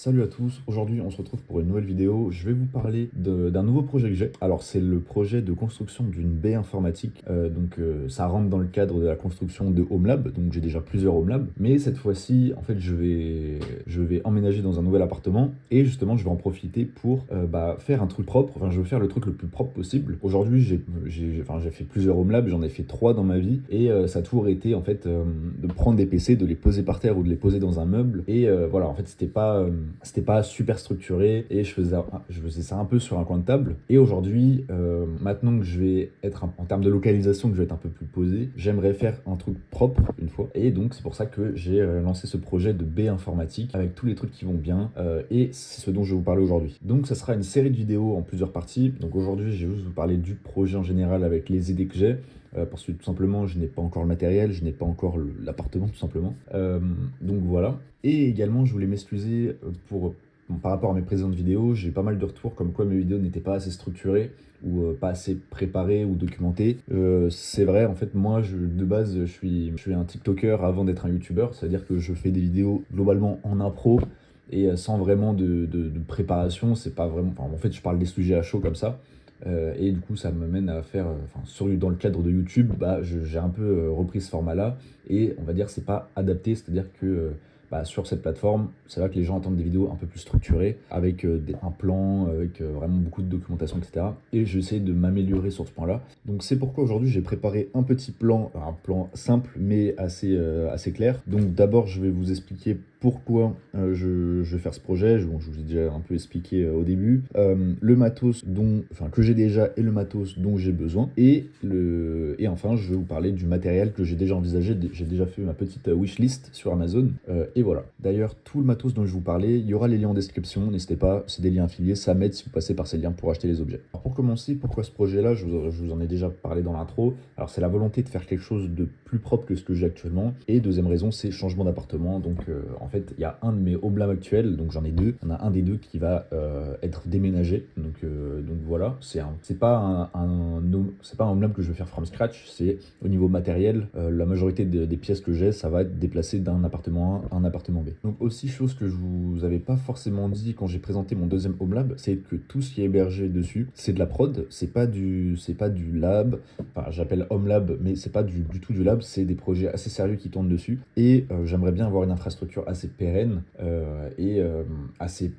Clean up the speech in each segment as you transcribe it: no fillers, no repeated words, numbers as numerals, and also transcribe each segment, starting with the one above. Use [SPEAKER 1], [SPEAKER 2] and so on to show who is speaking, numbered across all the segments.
[SPEAKER 1] Salut à tous, aujourd'hui on se retrouve pour une nouvelle vidéo. Je vais vous parler d'un nouveau projet que j'ai. Alors c'est le projet de construction d'une baie informatique. Ça rentre dans le cadre de la construction de HomeLab, donc j'ai déjà plusieurs HomeLab. Mais cette fois-ci, en fait, je vais emménager dans un nouvel appartement et justement je vais en profiter pour faire un truc propre. Enfin, je veux faire le truc le plus propre possible. Aujourd'hui, j'ai fait plusieurs HomeLab, j'en ai fait 3 dans ma vie et ça a toujours été en fait de prendre des PC, de les poser par terre ou de les poser dans un meuble. Et voilà, en fait, c'était pas super structuré et je faisais ça un peu sur un coin de table. Et aujourd'hui, maintenant que je vais être en termes de localisation, que je vais être un peu plus posé, j'aimerais faire un truc propre une fois. Et donc, c'est pour ça que j'ai lancé ce projet de baie informatique avec tous les trucs qui vont bien. Et c'est ce dont je vais vous parler aujourd'hui. Donc, ça sera une série de vidéos en plusieurs parties. Donc, aujourd'hui, je vais juste vous parler du projet en général avec les idées que j'ai. Parce que tout simplement, je n'ai pas encore le matériel, je n'ai pas encore l'appartement, tout simplement. Donc voilà. Et également, je voulais m'excuser par rapport à mes précédentes vidéos. J'ai pas mal de retours comme quoi mes vidéos n'étaient pas assez structurées ou pas assez préparées ou documentées. C'est vrai, en fait, moi, de base, je suis un TikToker avant d'être un YouTuber. C'est-à-dire que je fais des vidéos globalement en impro et sans vraiment de préparation. C'est pas vraiment. Enfin, en fait, je parle des sujets à chaud comme ça. Et du coup, ça m'amène à faire, dans le cadre de YouTube, j'ai un peu repris ce format-là, et on va dire que c'est pas adapté, c'est-à-dire que sur cette plateforme, c'est là que les gens attendent des vidéos un peu plus structurées, avec un plan, avec vraiment beaucoup de documentation, etc. Et j'essaie de m'améliorer sur ce point-là. Donc c'est pourquoi aujourd'hui j'ai préparé un petit plan, un plan simple mais assez clair. Donc d'abord, je vais vous expliquer pourquoi je vais faire ce projet. Bon, je vous ai déjà un peu expliqué au début. Le matos que j'ai déjà et le matos dont j'ai besoin. Et enfin, je vais vous parler du matériel que j'ai déjà envisagé. J'ai déjà fait ma petite wishlist sur Amazon. Et voilà. D'ailleurs, tout le matos dont je vous parlais, il y aura les liens en description. N'hésitez pas, c'est des liens affiliés. Ça m'aide si vous passez par ces liens pour acheter les objets. Alors pour commencer, pourquoi ce projet-là? Je vous en ai déjà parlé dans l'intro. Alors c'est la volonté de faire quelque chose de plus propre que ce que j'ai actuellement. Et deuxième raison, c'est changement d'appartement. Donc en fait, il y a un de mes HomeLab actuels, donc j'en ai deux. Il y en a un des deux qui va être déménagé. Donc voilà, c'est pas c'est pas un HomeLab que je vais faire from scratch. C'est au niveau matériel, la majorité des pièces que j'ai, ça va être déplacé d'un appartement A à un appartement B. Donc aussi, chose que je vous avais pas forcément dit quand j'ai présenté mon deuxième HomeLab, c'est que tout ce qui est hébergé dessus, c'est de la prod. C'est pas du lab. Enfin, j'appelle HomeLab, mais c'est pas du tout du lab. C'est des projets assez sérieux qui tournent dessus. Et j'aimerais bien avoir une infrastructure assez pérenne et assez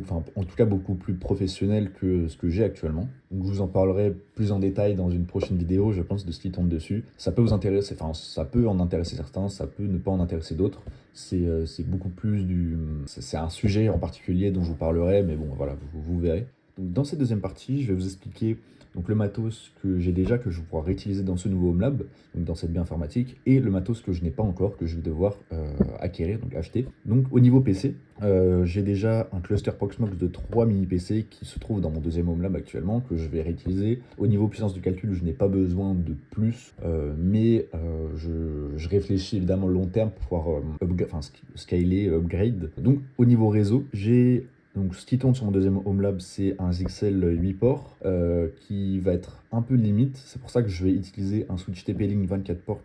[SPEAKER 1] en tout cas beaucoup plus professionnel que ce que j'ai actuellement. Donc je vous en parlerai plus en détail dans une prochaine vidéo, je pense, de ce qui tombe dessus. Ça peut vous intéresser, enfin ça peut en intéresser certains, ça peut ne pas en intéresser d'autres. C'est beaucoup plus c'est un sujet en particulier dont je vous parlerai, mais bon voilà, vous verrez. Donc dans cette deuxième partie, je vais vous expliquer donc le matos que j'ai déjà, que je vais pouvoir réutiliser dans ce nouveau HomeLab, donc dans cette baie informatique, et le matos que je n'ai pas encore, que je vais devoir acquérir, donc acheter. Donc au niveau PC, j'ai déjà un cluster Proxmox de 3 mini PC qui se trouve dans mon deuxième HomeLab actuellement, que je vais réutiliser. Au niveau puissance du calcul, je n'ai pas besoin de plus, mais je réfléchis évidemment long terme pour pouvoir scaler, upgrade. Donc au niveau réseau, donc, ce qui tourne sur mon deuxième HomeLab, c'est un ZXL 8 ports qui va être un peu limite. C'est pour ça que je vais utiliser un switch TP-Link 24 ports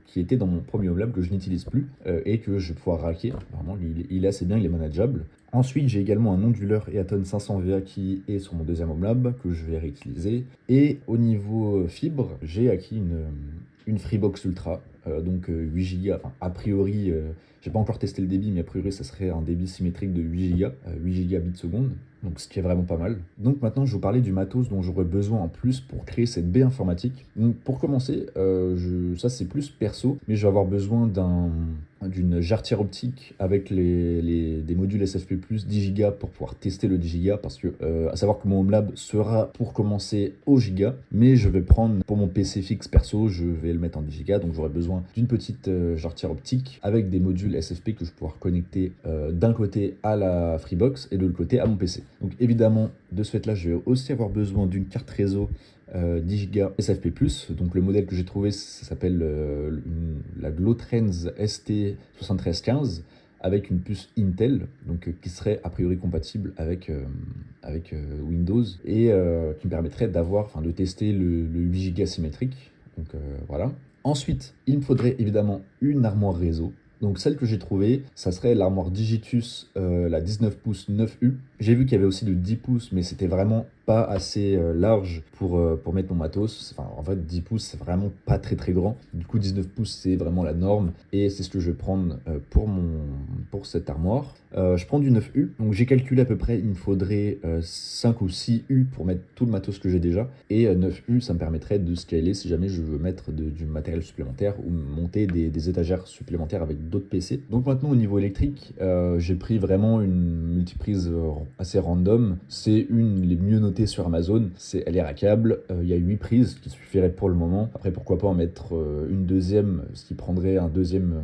[SPEAKER 1] qui était dans mon premier HomeLab, que je n'utilise plus et que je vais pouvoir racker. Vraiment, il est assez bien, il est manageable. Ensuite, j'ai également un onduleur Eaton 500 VA qui est sur mon deuxième HomeLab, que je vais réutiliser. Et au niveau fibre, j'ai acquis une Freebox Ultra, donc 8 Go. Enfin, a priori, j'ai pas encore testé le débit, mais a priori, ça serait un débit symétrique de 8 Go, 8 gigabits seconde, donc ce qui est vraiment pas mal. Donc maintenant, je vais vous parler du matos dont j'aurais besoin en plus pour créer cette baie informatique. Donc pour commencer, ça c'est plus perso, mais je vais avoir besoin d'une jarretière optique avec des modules SFP+, 10 Go pour pouvoir tester le 10 Go, parce que à savoir que mon HomeLab sera pour commencer au giga, mais je vais prendre pour mon PC fixe perso, je vais le mettre en 10 Go, donc j'aurai besoin d'une petite jarretière optique avec des modules SFP que je vais pouvoir connecter d'un côté à la Freebox et de l'autre côté à mon PC. Donc évidemment, de ce fait-là, je vais aussi avoir besoin d'une carte réseau 10 Go SFP+. Donc le modèle que j'ai trouvé, ça s'appelle la Glotrends ST7315 avec une puce Intel, donc qui serait a priori compatible avec Windows et qui me permettrait de tester le 8 Go symétrique. Donc voilà. Ensuite, il me faudrait évidemment une armoire réseau. Donc celle que j'ai trouvée, ça serait l'armoire Digitus, la 19 pouces 9U. J'ai vu qu'il y avait aussi de 10 pouces, mais c'était vraiment pas assez large pour mettre mon matos. Enfin, en fait, 10 pouces, c'est vraiment pas très très grand. Du coup, 19 pouces, c'est vraiment la norme. Et c'est ce que je vais prendre pour cette armoire. Je prends du 9U. Donc j'ai calculé à peu près, il me faudrait 5 ou 6 U pour mettre tout le matos que j'ai déjà. Et 9U, ça me permettrait de scaler si jamais je veux mettre du matériel supplémentaire ou monter des étagères supplémentaires avec d'autres PC. Donc maintenant, au niveau électrique, j'ai pris vraiment une multiprise assez random. C'est une les mieux notées sur Amazon. Elle est rackable. Il y a 8 prises qui suffiraient pour le moment. Après, pourquoi pas en mettre une deuxième, ce qui prendrait un deuxième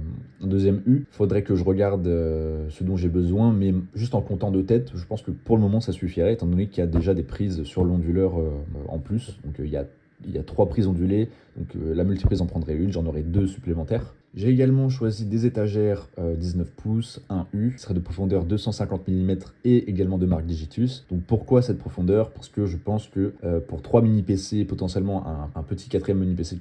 [SPEAKER 1] U. Faudrait que je regarde ce dont j'ai besoin, mais juste en comptant de tête, je pense que pour le moment ça suffirait, étant donné qu'il y a déjà des prises sur l'onduleur en plus. Donc il y a 3 prises ondulées, donc la multiprise en prendrait une, j'en aurai 2 supplémentaires. J'ai également choisi des étagères 19 pouces, 1 U, qui serait de profondeur 250 mm et également de marque Digitus. Donc pourquoi cette profondeur? Parce que je pense que pour 3 mini PC, potentiellement un petit 4e mini PC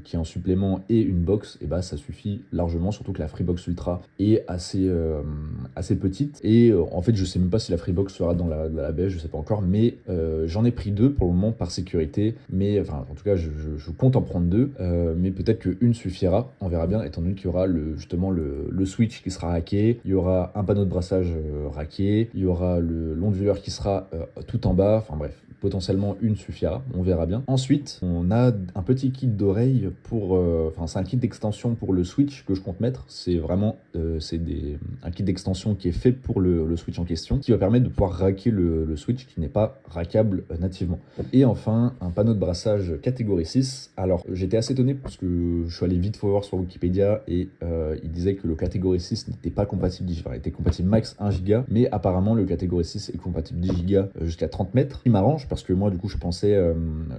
[SPEAKER 1] qui est en supplément et une box, et bah ça suffit largement, surtout que la Freebox Ultra est assez petite. Et en fait, je sais même pas si la Freebox sera dans la baie, je sais pas encore, mais j'en ai pris 2 pour le moment par sécurité. Mais enfin, en tout cas, je compte en prendre 2, mais peut-être qu'une suffira, on verra bien, étant donné qu'il y aura justement le switch qui sera racké, il y aura un panneau de brassage racké, il y aura l'onduleur qui sera tout en bas, enfin bref, potentiellement une suffira, on verra bien. Ensuite, on a un petit kit d'oreille enfin c'est un kit d'extension pour le switch que je compte mettre, c'est vraiment un kit d'extension qui est fait pour le switch en question, qui va permettre de pouvoir racker le switch qui n'est pas rackable nativement. Et enfin, un panneau de brassage catégorie 6. Alors j'étais assez étonné parce que je suis allé vite voir sur Wikipédia et il disait que le catégorie 6 n'était pas compatible, enfin, était compatible max 1 Go, mais apparemment le catégorie 6 est compatible 10 Go jusqu'à 30 mètres. Il m'arrange parce que moi du coup je pensais,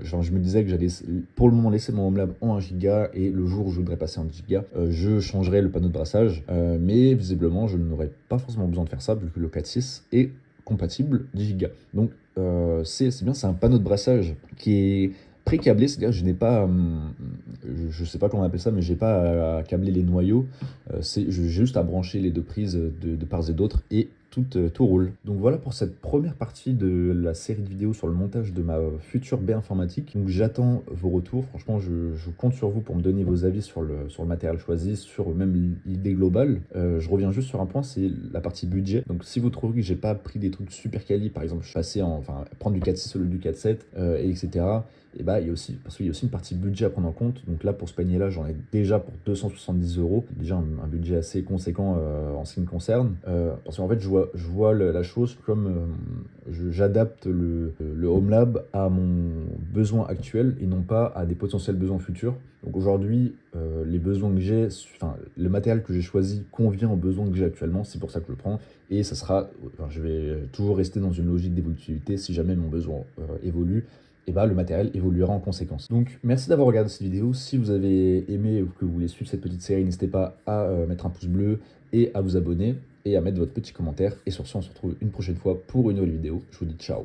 [SPEAKER 1] je me disais que j'allais pour le moment laisser mon HomeLab en 1 Go et le jour où je voudrais passer en 10 Go, je changerai le panneau de brassage, mais visiblement je n'aurais pas forcément besoin de faire ça vu que le 4.6 est compatible 10 Go. Donc c'est bien, c'est un panneau de brassage qui est pré-câblé, c'est-à-dire que je n'ai pas, je sais pas comment on appelle ça, mais j'ai pas à câbler les noyaux, j'ai juste à brancher les 2 prises de part et d'autre et tout roule. Donc voilà pour cette première partie de la série de vidéos sur le montage de ma future baie informatique. Donc j'attends vos retours, franchement je compte sur vous pour me donner vos avis sur le matériel choisi, sur même l'idée globale. Je reviens juste sur un point, c'est la partie budget. Donc si vous trouvez que j'ai pas pris des trucs super quali, par exemple je suis passé prendre du 4.6 au lieu du 4.7, etc. Et bah, parce qu'il y a aussi une partie budget à prendre en compte. Donc là, pour ce panier-là, j'en ai déjà pour 270 €. Déjà un budget assez conséquent en ce qui me concerne. Parce qu'en fait, je vois la chose comme j'adapte le HomeLab à mon besoin actuel et non pas à des potentiels besoins futurs. Donc aujourd'hui, les besoins que j'ai, enfin, le matériel que j'ai choisi convient aux besoins que j'ai actuellement. C'est pour ça que je le prends. Et ça sera, je vais toujours rester dans une logique d'évolutivité si jamais mon besoin évolue. Et bah, le matériel évoluera en conséquence. Donc merci d'avoir regardé cette vidéo. Si vous avez aimé ou que vous voulez suivre cette petite série, n'hésitez pas à mettre un pouce bleu et à vous abonner et à mettre votre petit commentaire. Et sur ce, on se retrouve une prochaine fois pour une nouvelle vidéo. Je vous dis ciao.